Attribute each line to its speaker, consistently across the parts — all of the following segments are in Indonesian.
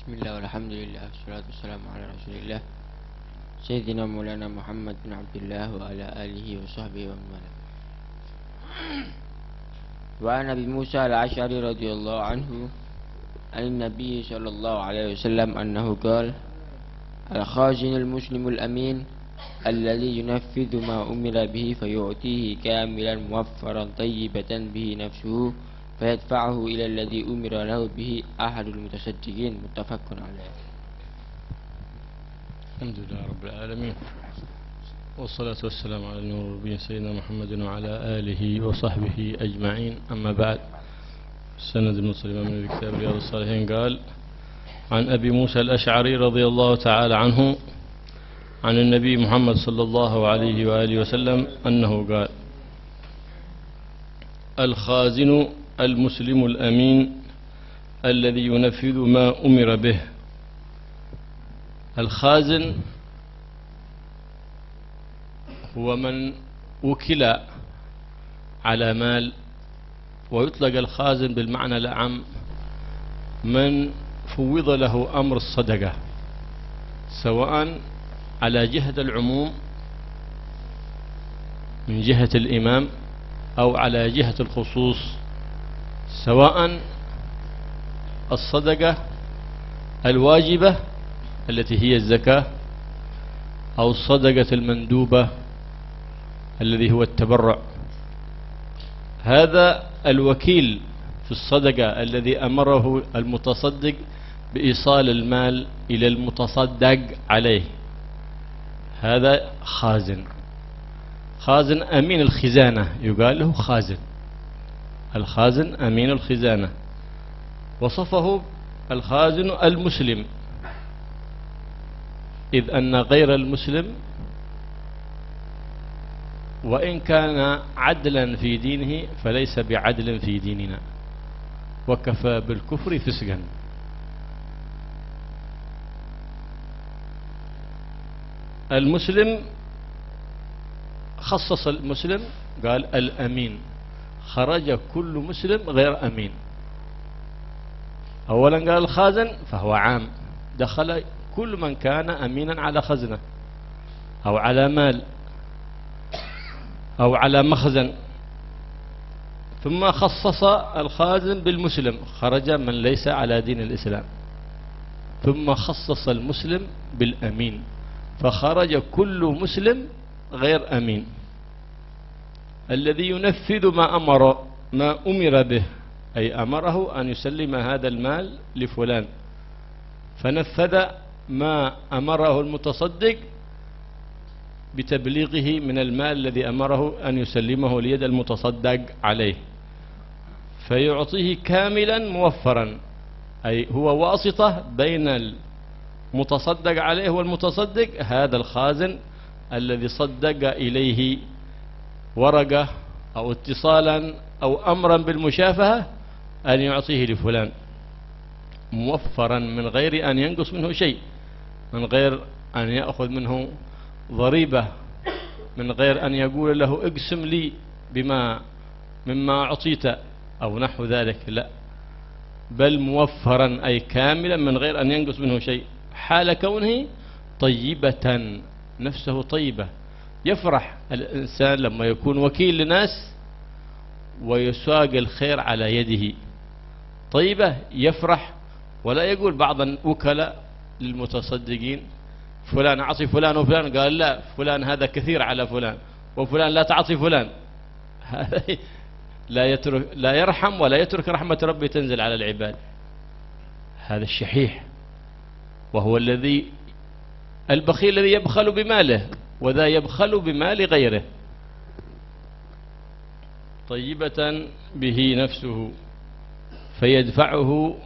Speaker 1: بسم الله والحمد لله والصلاة والسلام على رسول الله سيدنا مولانا محمد بن عبد الله وعلى آله وصحبه ومن والاه. وعن أبي موسى الأشعري رضي الله عنه عن النبي صلى الله عليه وسلم أنه قال: الخازن المسلم الأمين الذي ينفذ ما أمر به فيعطيه كاملا موفرا طيبة به نفسه فيدفعه إلى الذي أمر له به أحد المتصدقين. متفق عليه.
Speaker 2: الحمد لله رب العالمين، والصلاة والسلام على النور النبي سيدنا محمد وعلى آله وصحبه أجمعين. أما بعد، سند المسلم من كتاب رياض الصالحين قال: عن أبي موسى الأشعري رضي الله تعالى عنه عن النبي محمد صلى الله عليه وآله وسلم أنه قال: الخازن المسلم الأمين الذي ينفذ ما أمر به. الخازن هو من وكل على مال، ويطلق الخازن بالمعنى الأعم من فوض له أمر الصدقة، سواء على جهة العموم من جهة الإمام أو على جهة الخصوص، سواء الصدقة الواجبة التي هي الزكاة أو الصدقة المندوبة الذي هو التبرع. هذا الوكيل في الصدقة الذي أمره المتصدق بإيصال المال إلى المتصدق عليه، هذا خازن. خازن أمين الخزانة يقال له خازن. الخازن أمين الخزانة. وصفه الخازن المسلم، إذ أن غير المسلم وإن كان عدلا في دينه فليس بعدل في ديننا، وكفى بالكفر فسقا. المسلم خصص المسلم قال الأمين، خرج كل مسلم غير أمين. أولا قال الخازن فهو عام، دخل كل من كان أمينا على خزنة أو على مال أو على مخزن. ثم خصص الخازن بالمسلم، خرج من ليس على دين الإسلام. ثم خصص المسلم بالأمين، فخرج كل مسلم غير أمين. الذي ينفذ ما أمر به، أي أمره أن يسلم هذا المال لفلان، فنفذ ما أمره المتصدق بتبليغه من المال الذي أمره أن يسلمه ليد المتصدق عليه، فيعطيه كاملا موفرا، أي هو واسطة بين المتصدق عليه والمتصدق. هذا الخازن الذي صدق إليه ورقة أو اتصالا أو أمرا بالمشافهة أن يعطيه لفلان موفرا من غير أن ينقص منه شيء، من غير أن يأخذ منه ضريبة، من غير أن يقول له اقسم لي مما أعطيت أو نحو ذلك، لا، بل موفرا أي كاملا من غير أن ينقص منه شيء، حال كونه طيبة، نفسه طيبة. يفرح الإنسان لما يكون وكيل لناس ويساق الخير على يده طيبة، يفرح. ولا يقول بعض الوكلاء للمتصدقين فلان أعطي فلان وفلان، قال لا، فلان هذا كثير على فلان، وفلان لا تعطي فلان. هذا لا يرحم ولا يترك رحمة ربي تنزل على العباد. هذا الشحيح، وهو البخيل الذي يبخل بماله، وذا يبخل بمال غيره. طيبة به نفسه فيدفعه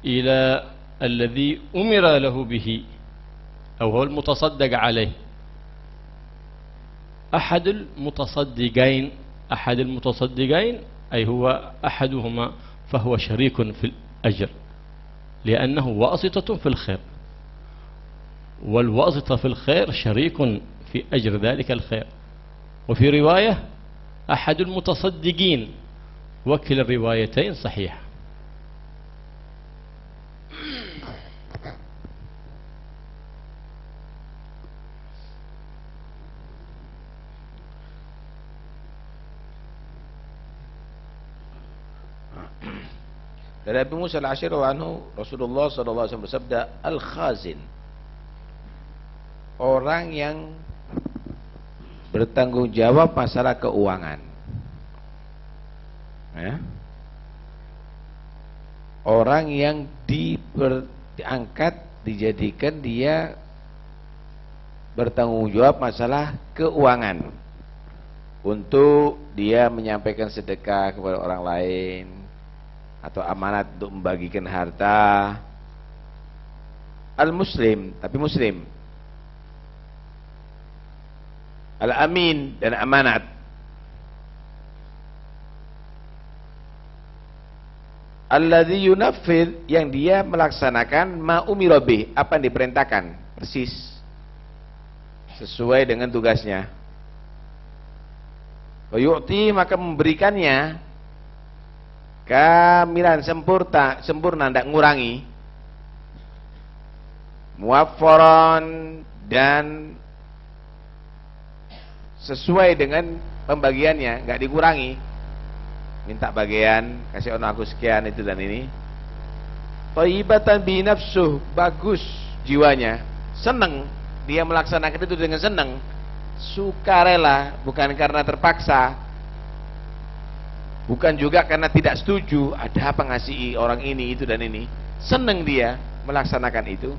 Speaker 2: إلى الذي أمر له به، أو هو المتصدق عليه. أحد المتصدقين أي هو أحدهما، فهو شريك في الأجر، لأنه واسطة في الخير، والواسطة في الخير شريك في أجر ذلك الخير. وفي رواية أحد المتصدقين، وكل الروايتين صحيح.
Speaker 3: Dari Abu Musa al-Asy'ari anhu, Rasulullah SAW bersabda, al-khazin, orang yang bertanggung jawab masalah keuangan, ya. Orang yang diangkat, dijadikan dia bertanggung jawab masalah keuangan, untuk dia menyampaikan sedekah kepada orang lain, atau amanat untuk membagikan harta. Al-muslim, tapi muslim. Al-amin, dan amanat. Alladzi yunaffidh, yang dia melaksanakan ma umira bih, apa yang diperintahkan, persis sesuai dengan tugasnya. Wa yu'ti, maka memberikannya kamilan, sempurna, tidak ngurangi. Muwaffaran, dan sesuai dengan pembagiannya, nggak dikurangi. Minta bagian, kasih ono aku sekian, itu dan ini. Thayyibatan bi nafsuh, bagus jiwanya, senang dia melaksanakan itu dengan senang, sukarela, bukan karena terpaksa, bukan juga karena tidak setuju. Ada apa ngasih orang ini, itu dan ini, senang dia melaksanakan itu.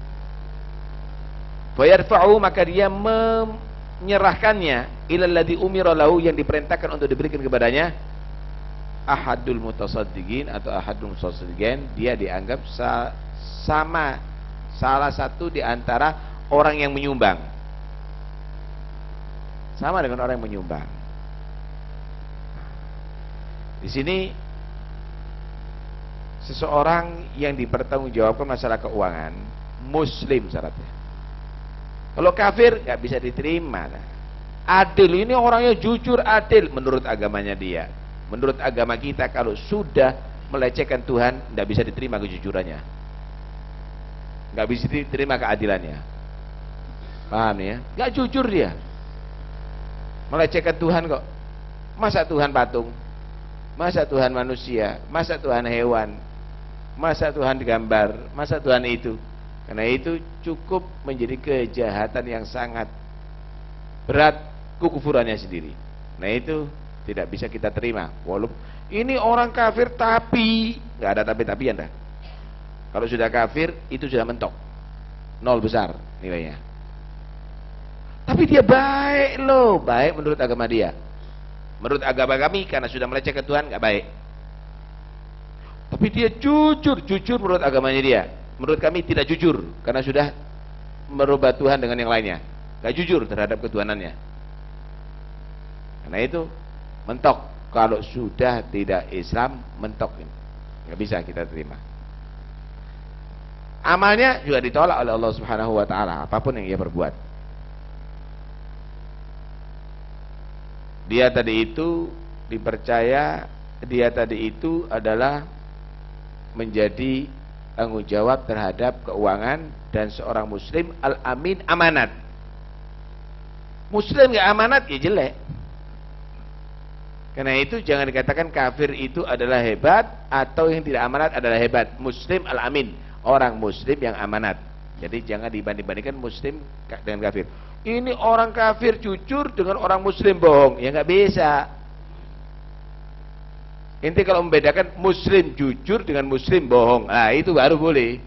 Speaker 3: Fayarfa'u, maka dia menyerahkannya ilal ladzi umira lahu, yang diperintahkan untuk diberikan kepadanya. Ahadul mutasaddiqin, atau ahadul mutasaddiqin, dia dianggap sama salah satu di antara orang yang menyumbang, sama dengan orang yang menyumbang. Di sini seseorang yang dipertanggungjawabkan masalah keuangan, muslim syaratnya. Kalau kafir nggak bisa diterima. Adil, ini orangnya jujur, adil menurut agamanya dia. Menurut agama kita, kalau sudah melecehkan Tuhan, nggak bisa diterima kejujurannya, nggak bisa diterima keadilannya. Paham ya? Nggak jujur dia, melecehkan Tuhan kok. Masa Tuhan patung? Masa Tuhan manusia? Masa Tuhan hewan? Masa Tuhan digambar? Masa Tuhan itu? Karena itu cukup menjadi kejahatan yang sangat berat, kekufurannya sendiri. Nah itu tidak bisa kita terima. Walaupun ini orang kafir, tapi nggak ada tapi-tapian dah. Kalau sudah kafir itu sudah mentok, nol besar nilainya. Tapi dia baik loh, baik menurut agama dia. Menurut agama kami, karena sudah melecehkan Tuhan, nggak baik. Tapi dia jujur menurut agamanya dia. Menurut kami tidak jujur, karena sudah merubah Tuhan dengan yang lainnya. Nggak jujur terhadap ketuhanannya. Karena itu mentok. Kalau sudah tidak Islam, mentok ini, nggak bisa kita terima. Amalnya juga ditolak oleh Allah Subhanahu Wa Taala, apapun yang ia perbuat. Dia tadi itu dipercaya, dia tadi itu adalah menjadi tanggung jawab terhadap keuangan, dan seorang muslim al-amin, amanat. Muslim nggak amanat ya jelek. Karena itu jangan dikatakan kafir itu adalah hebat, atau yang tidak amanat adalah hebat. Muslim al-amin, orang muslim yang amanat. Jadi jangan dibanding-bandingkan muslim dengan kafir. Ini orang kafir jujur dengan orang muslim bohong, ya nggak bisa. Inti kalau membedakan muslim jujur dengan muslim bohong, nah itu baru boleh.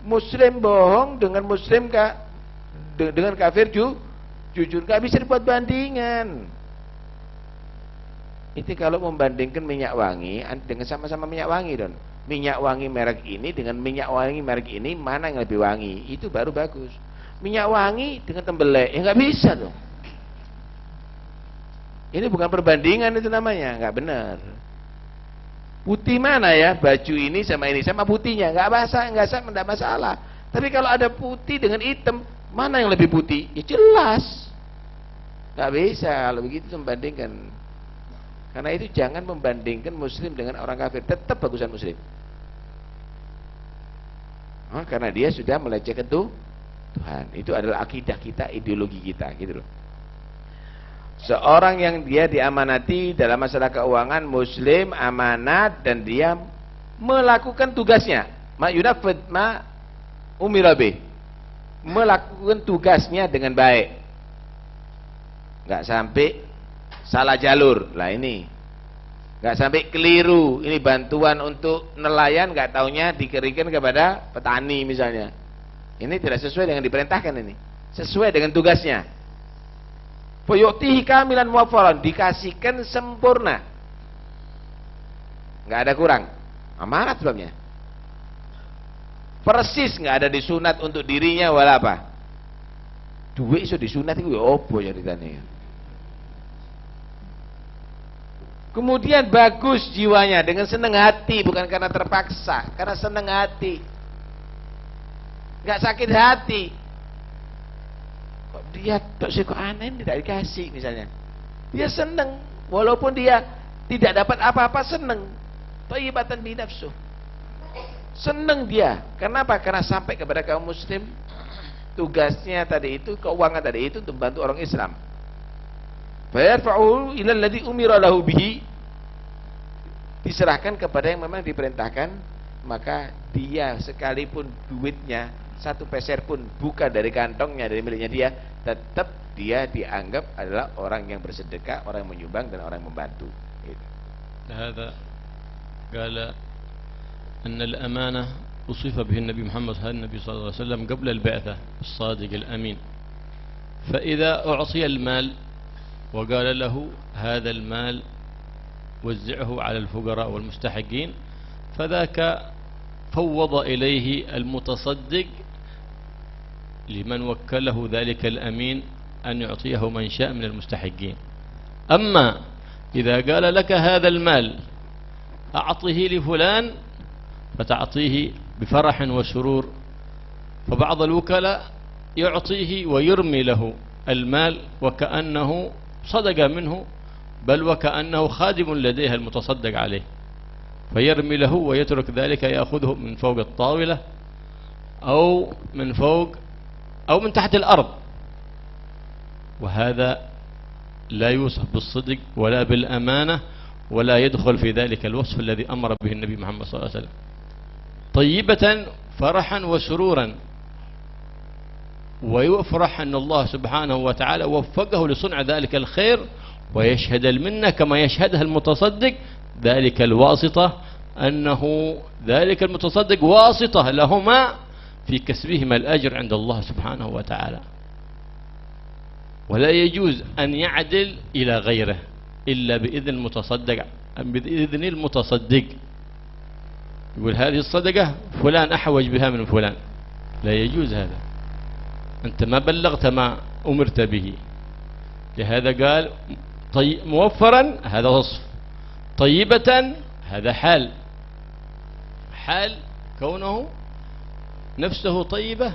Speaker 3: Muslim bohong dengan muslim dengan kafir jujur, nggak bisa dibuat bandingan. Itu kalau membandingkan minyak wangi dengan sama-sama minyak wangi, Don. Minyak wangi merek ini dengan minyak wangi merek ini, mana yang lebih wangi? Itu baru bagus. Minyak wangi dengan tembelek, ya nggak bisa dong. Ini bukan perbandingan, itu namanya nggak benar. Putih mana ya baju ini sama putihnya, nggak masalah. Tapi kalau ada putih dengan hitam, mana yang lebih putih? Ya jelas, nggak bisa kalau begitu membandingkan. Karena itu jangan membandingkan muslim dengan orang kafir, tetap bagusan muslim. Karena dia sudah melecehkan Tuhan. Itu adalah akidah kita, ideologi kita, gitu loh. Seorang yang dia diamanati dalam masalah keuangan, muslim, amanat, dan dia melakukan tugasnya, ma yunafid ma umira bih, melakukan tugasnya dengan baik, nggak sampai salah jalur. Lah ini nggak sampai keliru, ini bantuan untuk nelayan nggak taunya dikirikan kepada petani misalnya. Ini tidak sesuai dengan diperintahkan, ini sesuai dengan tugasnya. Fayu'tihi kamilan muwaffaran, dikasihkan sempurna, nggak ada kurang. Amanat sebabnya persis, nggak ada disunat untuk dirinya wala apa. Duit iso disunat itu opo ya ceritanya. Kemudian bagus jiwanya dengan senang hati, bukan karena terpaksa, karena senang hati, nggak sakit hati. Kok dia kok aneh tidak dikasih misalnya, dia senang walaupun dia tidak dapat apa-apa, senang. Thayyibatan bi nafsuh, senang dia. Kenapa? Karena sampai kepada kaum muslim. Tugasnya tadi itu, keuangan tadi itu untuk membantu orang Islam. Fayarfa'u ila alladhi umira lahu bihi, diserahkan kepada yang memang diperintahkan. Maka dia sekalipun duitnya 1 peser pun bukan dari kantongnya, dari miliknya dia, tetap dia dianggap adalah orang yang bersedekah, orang yang menyumbang, dan orang yang membantu.
Speaker 2: هذا قال أن الأمانة أصف به النبي محمد النبي صلى الله عليه وسلم قبل البعثة الصادق الأمين. فإذا أعطي المال وقال له هذا المال وزعه على الفقراء والمستحقين، فذاك فوض إليه المتصدق لمن وكله ذلك الأمين أن يعطيه من شاء من المستحقين. أما إذا قال لك هذا المال أعطه لفلان، فتعطيه بفرح وسرور، فبعض الوكلاء يعطيه ويرمي له المال وكأنه صدق منه، بل وكأنه خادم لديه المتصدق عليه، فيرمي له ويترك ذلك، يأخذه من فوق الطاولة أو من فوق أو من تحت الأرض. وهذا لا يوصف بالصدق ولا بالأمانة، ولا يدخل في ذلك الوصف الذي أمر به النبي محمد صلى الله عليه وسلم. طيبة فرحا وسرورا، ويفرح أن الله سبحانه وتعالى وفقه لصنع ذلك الخير، ويشهد المنة كما يشهدها المتصدق ذلك الواسطة، أنه ذلك المتصدق واسطة لهما في كسبهما الأجر عند الله سبحانه وتعالى. ولا يجوز أن يعدل إلى غيره إلا بإذن المتصدق، بإذن المتصدق. يقول هذه الصدقة فلان أحوج بها من فلان، لا يجوز هذا، أنت ما بلغت ما أمرت به. لهذا قال موفرا، هذا وصف، طيبة هذا حال، حال كونه نفسه طيبة،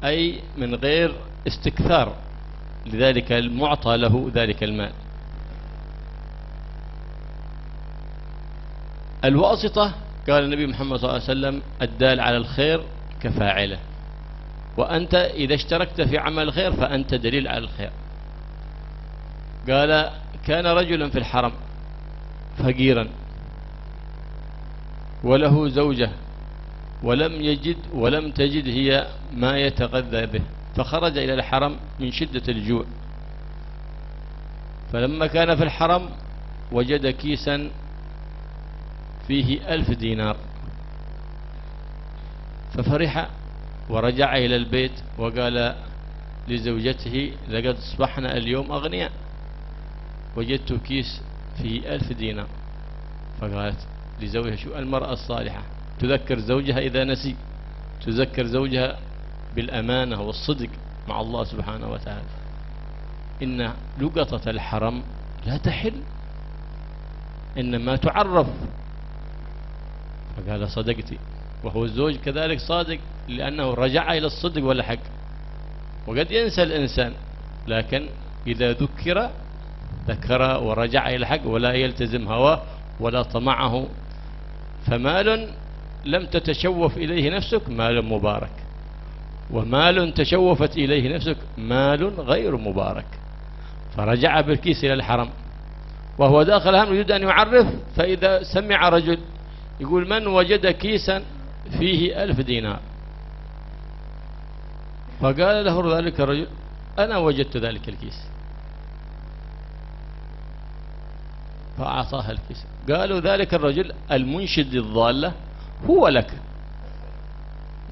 Speaker 2: أي من غير استكثار لذلك المعطى له ذلك المال. الواسطة قال النبي محمد صلى الله عليه وسلم الدال على الخير كفاعله، وأنت إذا اشتركت في عمل الخير فأنت دليل على الخير. قال كان رجل في الحرم فقيرا وله زوجة ولم تجد هي ما يتغذى به، فخرج إلى الحرم من شدة الجوع، فلما كان في الحرم وجد كيسا فيه 1000 دينار، ففرح ورجع إلى البيت وقال لزوجته لقد أصبحنا اليوم أغنياء، وجدت كيس فيه 1000 دينار. فقالت لزوجها شو المرأة الصالحة تذكر زوجها إذا نسي، تذكر زوجها بالأمانة والصدق مع الله سبحانه وتعالى. إن لقطة الحرم لا تحل، إنما تعرف. فقال صدقتي، وهو الزوج كذلك صادق، لأنه رجع إلى الصدق والحق. وقد ينسى الإنسان، لكن إذا ذكر ورجع إلى الحق ولا يلتزم هواه ولا طمعه. فمال لم تتشوف إليه نفسك مال مبارك، ومال تشوفت إليه نفسك مال غير مبارك. فرجع بالكيس إلى الحرم وهو داخل هم يريد أن يعرف، فإذا سمع رجل يقول من وجد كيسا فيه 1000 دينار، فقال له ذلك الرجل أنا وجدت ذلك الكيس، فأعطاه الكيس. قالوا ذلك الرجل المنشد للضالة هو لك.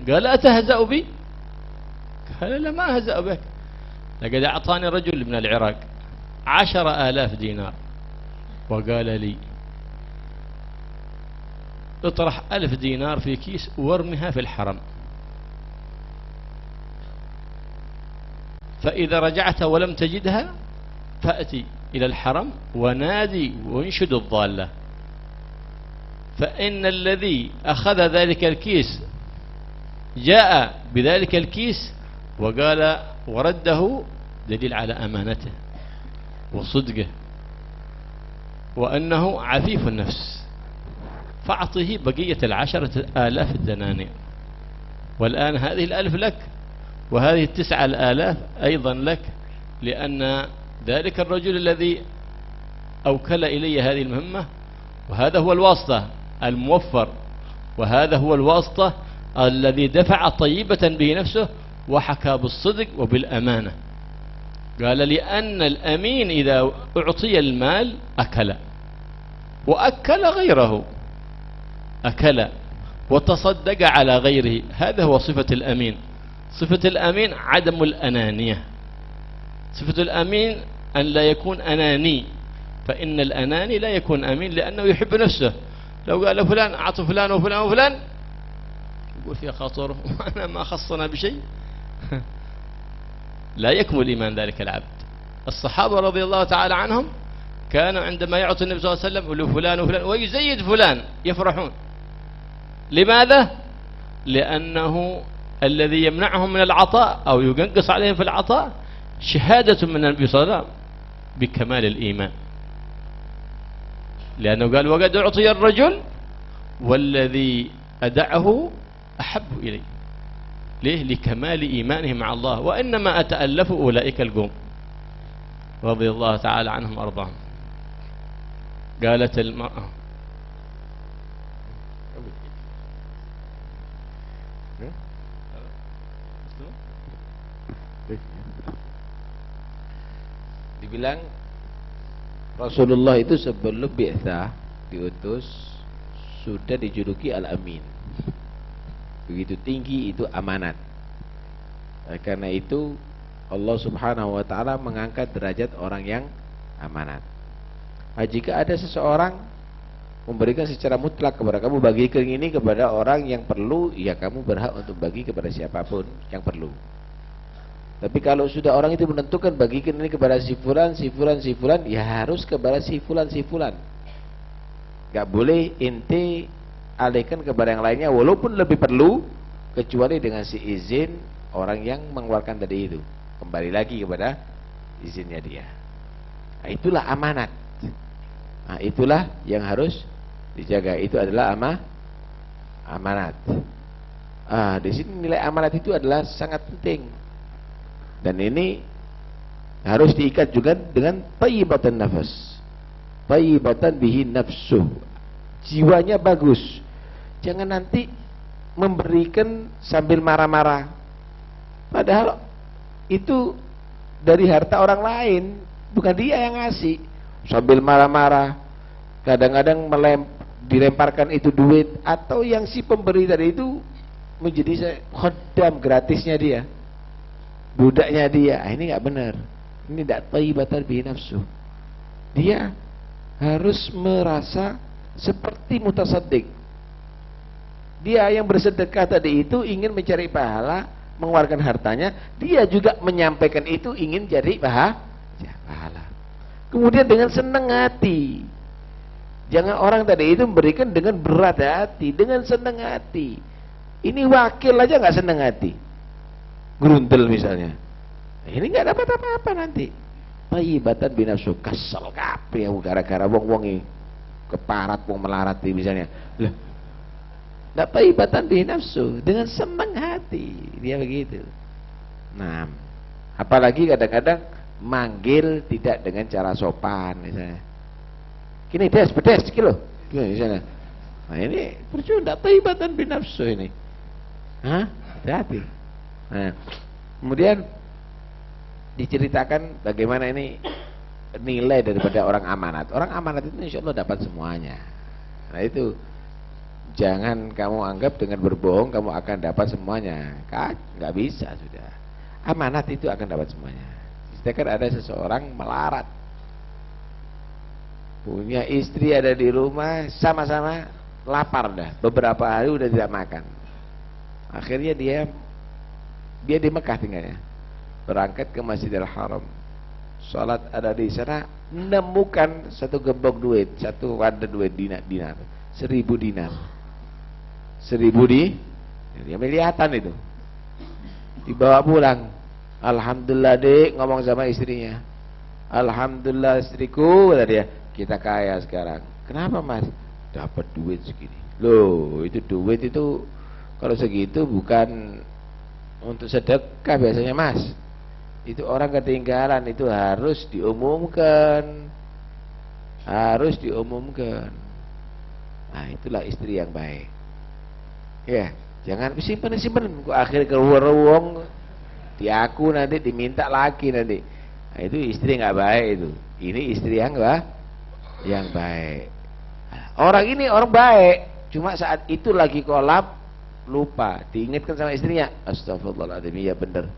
Speaker 2: قال أتهزأ بي؟ قال لا ما أهزأ بك، لقد أعطاني رجل من العراق 10,000 دينار وقال لي اطرح 1000 دينار في كيس وارمها في الحرم، فإذا رجعت ولم تجدها فأتي إلى الحرم ونادي وانشد الضالة، فإن الذي أخذ ذلك الكيس جاء بذلك الكيس وقال ورده، دليل على أمانته وصدقه وأنه عفيف النفس، فأعطه بقية 10,000 دنانير. والآن هذه 1000 لك، وهذه 9,000 أيضا لك، لأن ذلك الرجل الذي أوكل إلي هذه المهمة، وهذا هو الواسطة الموفر، وهذا هو الواسطة الذي دفع طيبة به نفسه وحكى بالصدق وبالأمانة. قال لأن الأمين إذا أعطي المال أكل وأكل غيره، أكل وتصدق على غيره، هذا هو صفة الأمين. صفة الأمين عدم الأنانية، صفة الأمين أن لا يكون أناني، فإن الأناني لا يكون أمين لأنه يحب نفسه. لو قال فلان أعطوا فلان وفلان وفلان يقول فيها خاطره وأنا ما خصنا بشيء لا يكمل إيمان ذلك العبد. الصحابة رضي الله تعالى عنهم كانوا عندما يعطي النبي صلى الله عليه وسلم يقولوا فلان وفلان ويزيد فلان يفرحون. لماذا؟ لأنه الذي يمنعهم من العطاء أو ينقص عليهم في العطاء شهادة من النبي صلى الله عليه وسلم بكمال الإيمان، لأنه قال وقد أعطي الرجل والذي أدعه أحب إلي. ليه؟ لكمال إيمانه مع الله. وإنما أتألف أولئك القوم رضي الله تعالى عنهم وأرضاهم. قالت المرأة
Speaker 3: dibilang Rasulullah itu sebelum bi'tsah diutus sudah dijuluki Al-Amin. Begitu tinggi itu amanat. Karena itu Allah Subhanahu wa taala mengangkat derajat orang yang amanat. Jika ada seseorang memberikan secara mutlak kepada kamu, bagikan ini kepada orang yang perlu, ya kamu berhak untuk bagi kepada siapapun yang perlu. Tapi kalau sudah orang itu menentukan bagikan ini kepada si fulan, si fulan, si fulan, ya harus kepada si fulan, si fulan. Gak boleh ente alihkan kepada yang lainnya walaupun lebih perlu, kecuali dengan si izin orang yang mengeluarkan tadi itu. Kembali lagi kepada izinnya dia. Nah, itulah amanat. Nah, itulah yang harus dijaga. Itu adalah amanat. Di sini nilai amanat itu adalah sangat penting. Dan ini harus diikat juga dengan tayyibatan nafas, tayyibatan bihi nafsuh, jiwanya bagus. Jangan nanti memberikan sambil marah-marah, padahal itu dari harta orang lain, bukan dia yang ngasih. Sambil marah-marah, kadang-kadang dilemparkan itu duit, atau yang si pemberi tadi itu menjadi khodam gratisnya dia, budaknya dia. Ini nggak benar. Ini tidak tayyibatan bihi nafsu. Dia harus merasa seperti mutasaddiq. Dia yang bersedekah tadi itu ingin mencari pahala, mengeluarkan hartanya. Dia juga menyampaikan itu ingin jadi pahala. Kemudian dengan senang hati. Jangan orang tadi itu memberikan dengan berat hati, dengan senang hati. Ini wakil aja nggak senang hati, gerundel misalnya, ini nggak dapat apa-apa nanti. Tayyibatan binafsu, kasal kabeh gara-gara wong-wong keparat, wong melarat misalnya. Lah, nggak tayyibatan binafsu, dengan senang hati dia begitu. Nah, apalagi kadang-kadang manggil tidak dengan cara sopan misalnya. Kini des pedes kilo, misalnya. Nah ini percuma, taibatan binafsu ini. Hah? Hati-hati. Nah, kemudian diceritakan bagaimana ini nilai daripada orang amanat. Orang amanat itu insya Allah dapat semuanya. Nah itu, jangan kamu anggap dengan berbohong kamu akan dapat semuanya. Kan nggak bisa sudah. Amanat itu akan dapat semuanya. Sedangkan ada seseorang melarat, punya istri ada di rumah, sama-sama lapar dah, beberapa hari udah tidak makan. Akhirnya dia di Mekah tinggalnya, berangkat ke Masjidil Haram, sholat ada di sana, menemukan satu gembok duit, satu wadah duit dinar, 1000 dinar, 1000 dia kelihatan itu, dibawa pulang. Alhamdulillah dek, ngomong sama istrinya, alhamdulillah istriku, kata dia, kita kaya sekarang. Kenapa mas? Dapat duit segini. Loh, itu duit itu kalau segitu bukan untuk sedekah biasanya mas. Itu orang ketinggalan, itu harus diumumkan. Harus diumumkan. Nah, itulah istri yang baik. Ya, jangan simpen kok akhir keluar uang diaku nanti diminta lagi nanti. Nah, itu istri nggak baik itu. Ini istri yang baik. Orang ini orang baik, cuma saat itu lagi kolab, lupa, diingatkan sama istrinya, astagfirullahaladzim, ya bener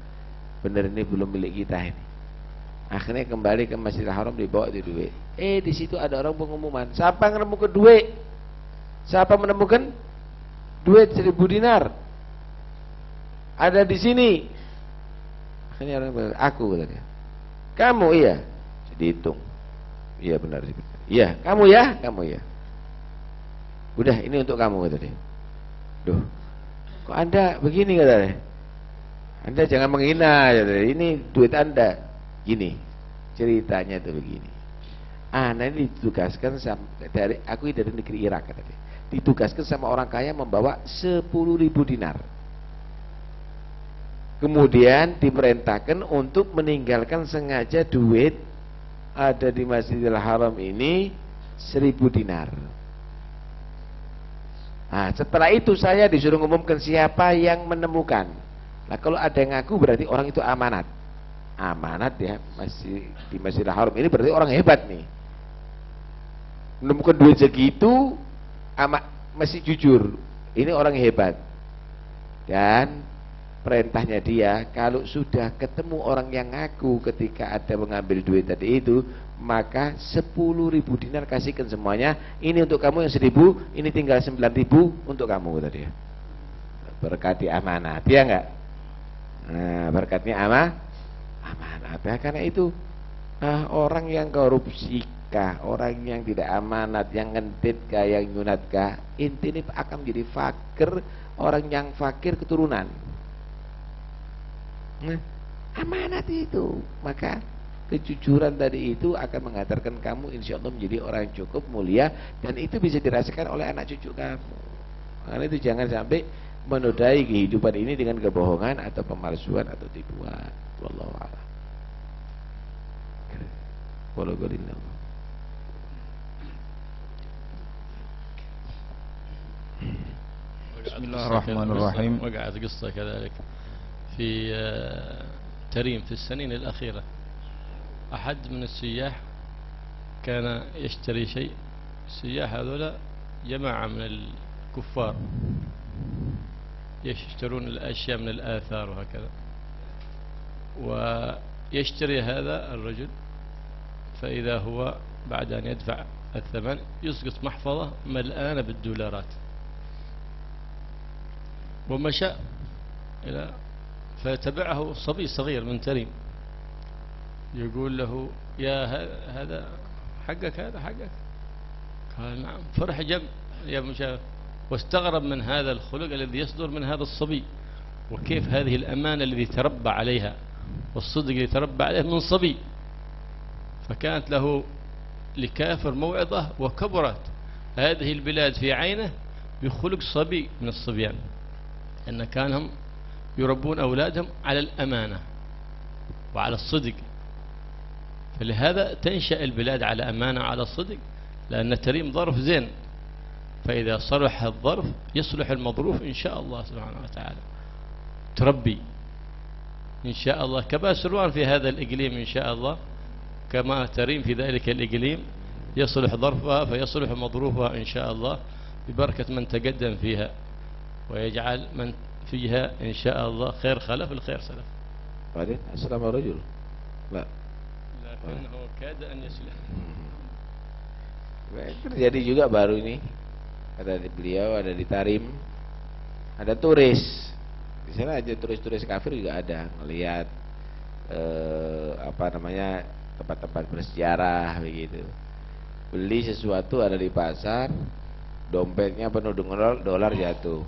Speaker 3: ini belum milik kita ini. Akhirnya kembali ke Masjidil Haram, dibawa di duit. Di situ ada orang pengumuman, siapa yang menemukan duit? Siapa menemukan duit 1000 dinar? Ada di sini. Akhirnya orang bilang, aku katanya. Kamu iya, dihitung. Iya benar. Iya, kamu ya. Udah, ini untuk kamu kata dia. Duh, kok anda begini kata dia. Anda jangan menghina kata dia. Ini duit anda. Gini, ceritanya itu begini. Ini ditugaskan dari negeri Irak kata dia. Ditugaskan sama orang kaya membawa 10.000 dinar. Kemudian diperintahkan untuk meninggalkan sengaja duit ada di Masjidil Haram ini 1000 dinar. Nah, setelah itu saya disuruh ngumumkan siapa yang menemukan. Nah, kalau ada yang ngaku berarti orang itu amanat. Amanat ya, masih di Masjidil Haram ini berarti orang hebat nih. Menemukan duit segitu, masih jujur. Ini orang hebat. Dan perintahnya dia, kalau sudah ketemu orang yang ngaku ketika ada mengambil duit tadi itu, maka 10.000 dinar kasihkan semuanya. Ini untuk kamu yang 1.000, ini tinggal 9.000 untuk kamu kata dia. Berkati amanat, ya enggak? Nah, berkatnya amanat. Ya, karena itu orang yang korupsi kah, orang yang tidak amanat, yang ngentit kah, yang nyunat kah, inti ini akan menjadi fakir. Orang yang fakir keturunan. Nah, amanat itu, maka kejujuran tadi itu akan mengantarkan kamu insya Allah menjadi orang yang cukup mulia, dan itu bisa dirasakan oleh anak cucu kamu. Karena itu jangan sampai menodai kehidupan ini dengan kebohongan atau pemalsuan atau tipuan. Wallahu a'lam.
Speaker 2: Bismillahirrahmanirrahim. وقعت قصة كذلك في تريم في السنين الأخيرة. أحد من السياح كان يشتري شيء. السياح هذولا جماعة من الكفار يشترون الأشياء من الآثار وهكذا، ويشتري هذا الرجل، فإذا هو بعد أن يدفع الثمن يسقط محفظة ملآنة بالدولارات، ومشى إلى فتبعه صبي صغير من تريم يقول له يا هذا حقك، هذا حقك؟ قال نعم. فرح جم يا مشاهد واستغرب من هذا الخلق الذي يصدر من هذا الصبي، وكيف هذه الأمانة الذي تربى عليها والصدق الذي تربى عليه من صبي. فكانت له لكافر موعظة، وكبرت هذه البلاد في عينه بخلق صبي من الصبيان، أن كانهم يربون أولادهم على الأمانة وعلى الصدق. فلهذا تنشأ البلاد على أمانة على الصدق، لأن تريم ظرف زين فإذا صلح الظرف يصلح المظروف إن شاء الله سبحانه وتعالى. تربي إن شاء الله كما سروان في هذا الإقليم إن شاء الله، كما تريم في ذلك الإقليم يصلح ظرفها فيصلح مظروفها إن شاء الله ببركة من تقدم فيها، ويجعل من فيها إن شاء الله خير خلف الخير سلف.
Speaker 3: بعدين أسلم الرجل لا
Speaker 2: لكنه كاد أن يسلم.
Speaker 3: Terjadi juga baru ini, ada di beliau, ada di Tarim, ada turis di sana aja, turis-turis kafir juga ada ngelihat apa namanya, tempat-tempat bersejarah begitu. Beli sesuatu ada di pasar, dompetnya penuh dengan dolar jatuh,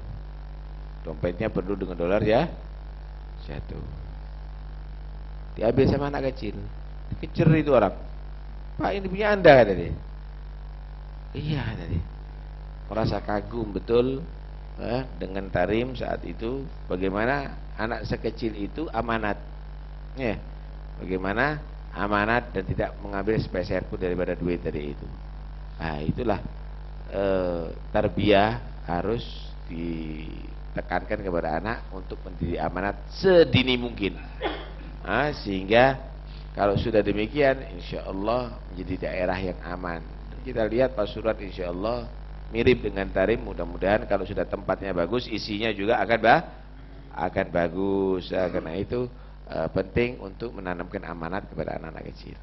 Speaker 3: dompetnya penuh dengan dolar ya jatuh, diambil sama anak kecil, dikejar itu orang, Pak ini punya Anda, kata dia. Iya, kata dia, merasa kagum betul dengan Tarim saat itu, bagaimana anak sekecil itu amanat ya, bagaimana amanat dan tidak mengambil sepeser pun daripada duit dari itu. Nah itulah tarbiyah harus ditekankan kepada anak untuk mendidik amanat sedini mungkin, sehingga kalau sudah demikian insya Allah menjadi daerah yang aman. Dan kita lihat Pasuruan insya Allah mirip dengan Tarim, mudah-mudahan kalau sudah tempatnya bagus isinya juga akan bagus. Karena itu penting untuk menanamkan amanat kepada anak-anak kecil.